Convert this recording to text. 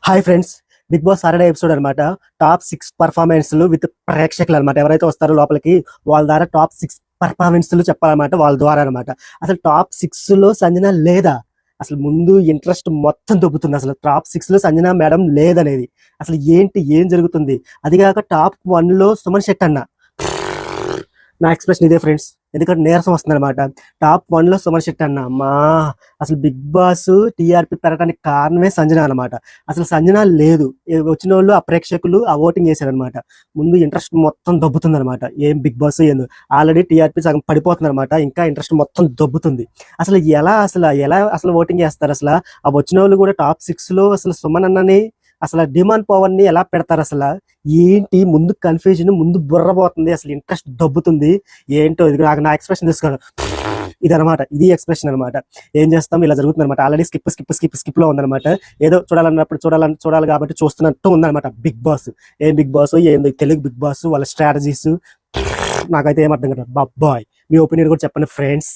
Hi friends, Bigg Boss Saturday episode అనమాట. Top 6 పర్ఫార్మెన్స్లు with ప్రేక్షకులు అనమాట. ఎవరైతే వస్తారో లోపలికి వాళ్ళ ద్వారా టాప్ 6 పర్ఫార్మెన్స్లు చెప్పాలన్నమాట, వాళ్ళ ద్వారా అనమాట. అసలు టాప్ 6 లో సంజన లేదా? అసలు ముందు ఇంట్రెస్ట్ మొత్తం దొబ్బుతుంది. అసలు టాప్ 6 లో సంజన మేడం లేదనేది అసలు ఏంటి, ఏం జరుగుతుంది? అది కాక టాప్ 1 లో సుమన్ శెట్టి అన్న. నా ఎక్స్ప్రెషన్ ఇదే ఫ్రెండ్స్, ఎందుకంటే నీరసం వస్తుంది అనమాట. టాప్ 1 లో సుమన్ శెట్టి అన్న మా అసలు బిగ్ బాస్ టీఆర్పీ పెరగడానికి కారణమే సంజన అనమాట. అసలు సంజన లేదు, వచ్చిన వాళ్ళు ఆ ప్రేక్షకులు ఆ ఓటింగ్ చేశారనమాట. ముందు ఇంట్రెస్ట్ మొత్తం దొబ్బుతుంది అనమాట. ఏం బిగ్ బాస్ ఏందో, ఆల్రెడీ టీఆర్పీ సగం పడిపోతుంది అనమాట, ఇంకా ఇంట్రెస్ట్ మొత్తం దొబ్బుతుంది. అసలు ఓటింగ్ చేస్తారు? అసలు ఆ వచ్చిన వాళ్ళు కూడా టాప్ 6 లో అసలు సుమన్ అన్నని అసలు డిమాండ్ పవర్ ని ఎలా పెడతారు? అసలు ఏంటి, ముందు కన్ఫ్యూజన్, ముందు బుర్ర పోతుంది, అసలు ఇంట్రెస్ట్ దొబ్బుతుంది. ఏంటో ఇది నాకు నా ఎక్స్ప్రెషన్ తీసుకోండి. ఇది ఎక్స్ప్రెషన్ అనమాట. ఏం చేస్తాం, ఇలా జరుగుతుంది అనమాట. ఆల్రెడీ స్కిప్ లో ఉందన్నమాట. ఏదో చూడాలి కాబట్టి చూస్తున్నట్టు ఉందన్నమాట బిగ్ బాస్. ఏం బిగ్ బాస్ ఏందో తెలుగు బిగ్ బాస్, వాళ్ళ స్ట్రాటజీస్ నాకైతే ఏం అర్థం కదా. బాయ్, మీ ఒపీనియన్ కూడా చెప్పండి ఫ్రెండ్స్.